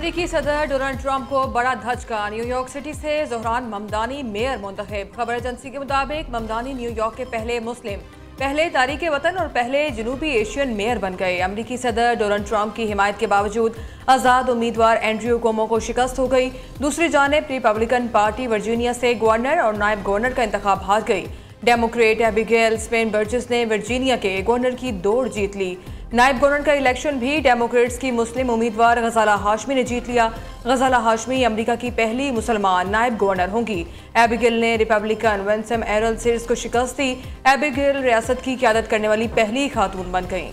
अमेरिकी सदर Donald Trump को बड़ा धचका। न्यूयॉर्क सिटी से ज़ोहरान ममदानी मेयर मुंतखब। खबर एजेंसी के मुताबिक ममदानी न्यूयॉर्क के पहले मुस्लिम, पहले तारीके वतन और पहले जनूबी एशियन मेयर बन गए। अमेरिकी सदर डोनाल्ड ट्रंप की हिमायत के बावजूद आज़ाद उम्मीदवार एंड्रयू कुओमो को शिकस्त हो गई। दूसरी जानिब रिपब्लिकन पार्टी वर्जीनिया से गवर्नर और नायब गवर्नर का इंतखाब हार गई। डेमोक्रेट एबिगेल स्पेन बर्जेस ने वर्जीनिया के गवर्नर की दौड़ जीत ली। नायब गवर्नर का इलेक्शन भी डेमोक्रेट्स की मुस्लिम उम्मीदवार गजाला हाशमी ने जीत लिया। गजाला हाशमी अमेरिका की पहली मुसलमान नायब गवर्नर होंगी। एबिगेल ने रिपब्लिकन वेंसम एरल सीर्स को शिकस्त दी। एबिगेल रियासत की क़यादत करने वाली पहली खातून बन गईं।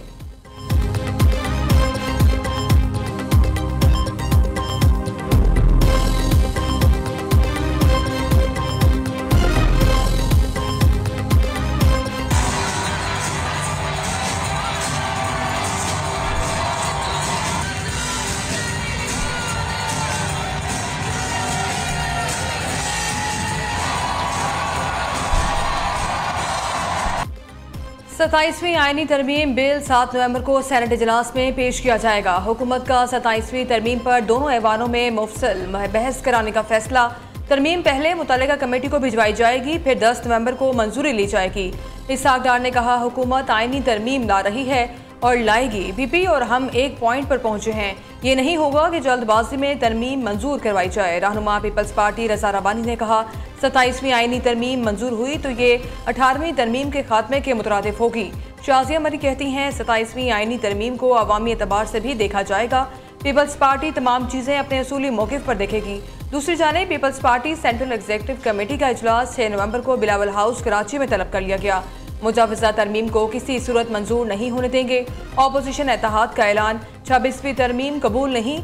सताईसवीं आईनी तरमीम बिल 7 नवंबर को सेनेट इजलास में पेश किया जाएगा। हुकूमत का 27वीं तरमीम पर दोनों ऐवानों में मुफस्सल बहस कराने का फैसला। तरमीम पहले मुतल्लिका कमेटी को भिजवाई जाएगी, फिर 10 नवंबर को मंजूरी ली जाएगी। इसहाक डार ने कहा, हुकूमत आईनी तरमीम ला रही है और लाएगी। पीपी और हम एक पॉइंट पर पहुंचे हैं, ये नहीं होगा कि जल्दबाजी में तरमीम मंजूर करवाई जाए। रहनुमा पीपल्स पार्टी रज़ा रबानी ने कहा, 27वीं आईनी तरमीम मंजूर हुई तो ये 18वीं तरमीम के खात्मे के मुतरादिफ होगी। शाजिया मरी कहती हैं, 27वीं आईनी तरमीम को अवामी एतबार से भी देखा जाएगा। पीपल्स पार्टी तमाम चीज़ें अपने असूली मौक़िफ़ पर देखेगी। दूसरी जानिब Peoples Party central executive committee का इजलास 6 नवंबर को बिलावल हाउस कराची में तलब कर लिया गया। मुजाविजा तरमीम को किसी सूरत मंजूर नहीं होने देंगे। ऑपोजिशन इत्तेहाद का ऐलान, 26वीं तरमीम कबूल नहीं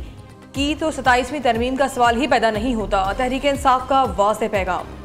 की तो 27वीं तरमीम का सवाल ही पैदा नहीं होता। तहरीक इंसाफ का वाज़ेह पैगाम।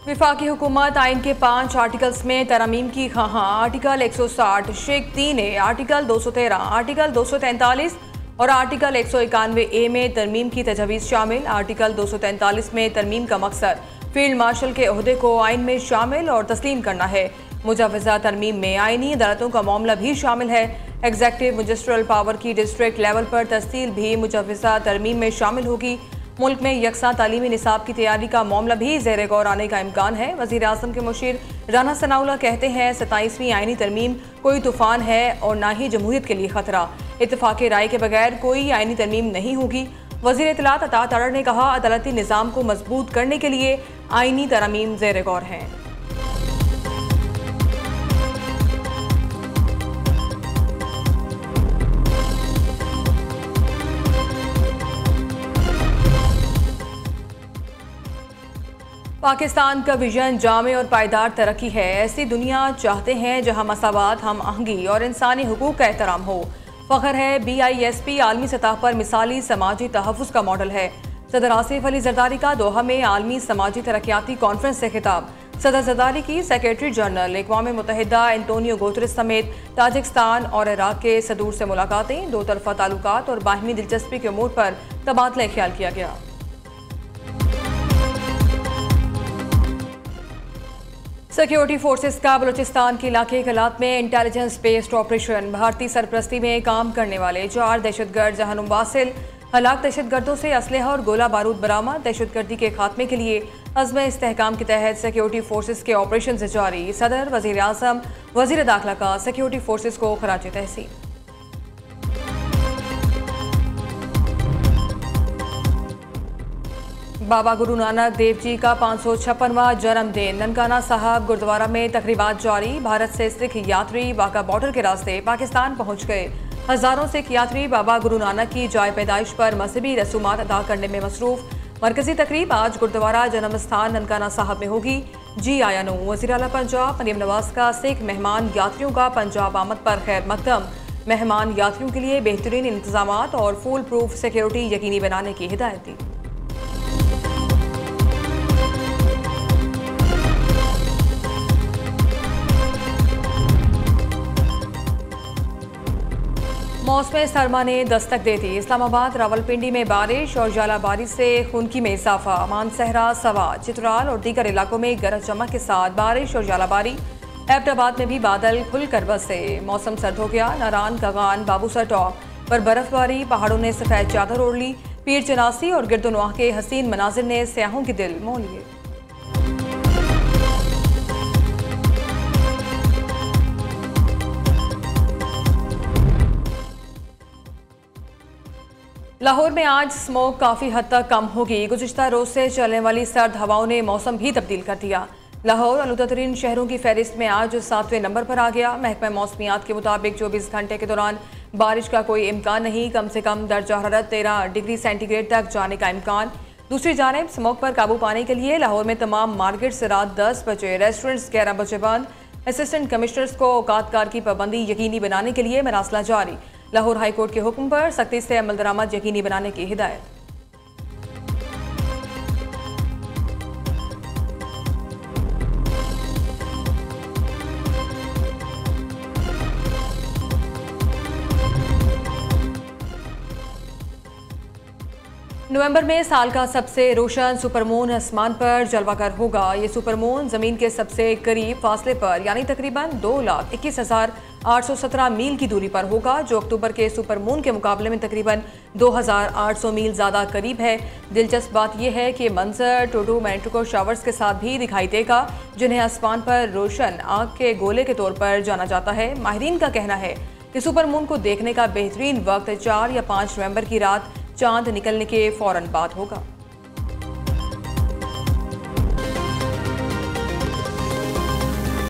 विफाकी हुकूमत आइन के 5 आर्टिकल्स में तरमीम की खां। आर्टिकल 160 शेख 3 ए, आर्टिकल 213, आर्टिकल 243 और आर्टिकल 191A में तरमीम की तजवीज़ शामिल। आर्टिकल 243 में तरमीम का मकसद फील्ड मार्शल के ओहदे को आइन में शामिल और तस्लीम करना है। मुजाविजा तरमीम में आइनी अदालतों का मामला भी शामिल है। एग्जेक्टिव मजिस्ट्रल पावर की डिस्ट्रिक्ट लेवल पर तस्दील भी मुजाविजा तरमीम में शामिल होगी। मुल्क में यकसा तालीमी निसाब की तैयारी का मामला भी ज़ेर गौर आने का इम्कान है। वज़ीर आज़म के मुशीर राना सनाउल्लाह कहते हैं, 27वीं आईनी तरमीम कोई तूफ़ान है और ना ही जमहूरियत के लिए ख़तरा। इत्तफ़ाक़ राय के बगैर कोई आईनी तरमीम नहीं होगी। वज़ीर इत्तलात अता तारड़ ने कहा, अदालती निज़ाम को मजबूत करने के लिए आईनी तरमीम ज़ेर गौर हैं। पाकिस्तान का विजन जामे और पायदार तरक्की है। ऐसी दुनिया चाहते हैं जहां मसावात, हम आहंगी और इंसानी हुकूक का एहतराम हो। फ़ख्र है BISP आलमी सतह पर मिसाली समाजी तहफ़्फ़ुज़ का मॉडल है। सदर आसिफ अली जरदारी का दोहा में आलमी समाजी तरक्याती कॉन्फ्रेंस से खिताब। सदर जरदारी की सेक्रेटरी जनरल अक़वाम मुत्तहिदा एंटोनियो गुतरेस समेत ताजिकिस्तान और इराक के सदूर से मुलाकातें। दो तरफ़ा ताल्लुकात और बाहिमी दिलचस्पी के अमूर पर तबादला ख्याल किया गया। सिक्योरिटी फोर्सेस का बलूचिस्तान के इलाके कलात में इंटेलिजेंस बेस्ड ऑपरेशन। भारतीय सरपरस्ती में काम करने वाले 4 दहशतगर्द जहनुम वासिल। हलाक दहशतगर्दों से असलहा और गोला बारूद बरामद। दहशतगर्दी के खात्मे के लिए अज़्म इस्तेहकाम के तहत सिक्योरिटी फोर्सेस के ऑपरेशन से जारी। सदर, वज़ीर आज़म, वज़ीर दाखिला का सिक्योरिटी फोर्सेस को खराज तहसीन। बाबा गुरु नानक देव जी का 556वां जन्मदिन। ननकाना साहब गुरुद्वारा में तकरीबात जारी। भारत से सिख यात्री वाघा बॉर्डर के रास्ते पाकिस्तान पहुंच गए। हजारों सिख यात्री बाबा गुरु नानक की जाय पैदाइश पर मजहबी रसूमात अदा करने में मसरूफ। मरकजी तकरीब आज गुरुद्वारा जन्म स्थान ननकाना साहब में होगी। जी आया नो वज़ीर आला पंजाब मरियम नवाज का सिख मेहमान यात्रियों का पंजाब आमद पर खैर मकदम। मेहमान यात्रियों के लिए बेहतरीन इंतजामात और फुल प्रूफ सिक्योरिटी यकीनी बनाने की हिदायत दी। मौसम सरमा ने दस्तक दे दी। इस्लामाबाद रावलपिंडी में बारिश और जालाबारी से खुनकी में इजाफा। मानसहरा, सवा, चित्राल और दीगर इलाकों में गरज चमक के साथ बारिश और जालाबारी। एबटाबाद में भी बादल खुलकर बरसे। मौसम सर्द हो गया। नारान, कगान, बाबूसर टॉप पर बर्फबारी। पहाड़ों ने सफेद चादर ओढ़ ली। पीर चनासी और गिरदोनवाह के हसीन मनाजिर ने सयाहों के दिल मोह लिए। लाहौर में आज स्मोक काफ़ी हद तक कम होगी। गुज़िश्ता रोज से चलने वाली सर्द हवाओं ने मौसम भी तब्दील कर दिया। लाहौर आलूदा-तरीन शहरों की फहरिस्त में आज 7वें नंबर पर आ गया। महकमा मौसमियात के मुताबिक 24 घंटे के दौरान बारिश का कोई इम्कान नहीं। कम से कम दर्जा हरारत 13 डिग्री सेंटीग्रेड तक जाने का इम्कान। दूसरी जानिब स्मोक पर काबू पाने के लिए लाहौर में तमाम मार्केट्स रात 10 बजे, रेस्टोरेंट्स 11 बजे बंद। असिस्टेंट कमिश्नर्स को औकातकार की पाबंदी यकीनी बनाने के लिए मरासला जारी। लाहौर हाई कोर्ट के हुक्म पर सख्ती से अमल दरामद यकीनी बनाने की हिदायत। नवंबर में साल का सबसे रोशन सुपरमून आसमान पर जलवागर होगा। ये सुपरमून जमीन के सबसे करीब फासले पर यानी तकरीबन 2,21,817 मील की दूरी पर होगा, जो अक्टूबर के सुपरमून के मुकाबले में तकरीबन 2,800 मील ज़्यादा करीब है। दिलचस्प बात यह है कि मंजर टोटो मैट्रिको शावर्स के साथ भी दिखाई देगा, जिन्हें आसमान पर रोशन आग के गोले के तौर पर जाना जाता है। माहिरीन का कहना है कि सुपरमून को देखने का बेहतरीन वक्त 4 या 5 नवंबर की रात चांद निकलने के फौरन बाद होगा।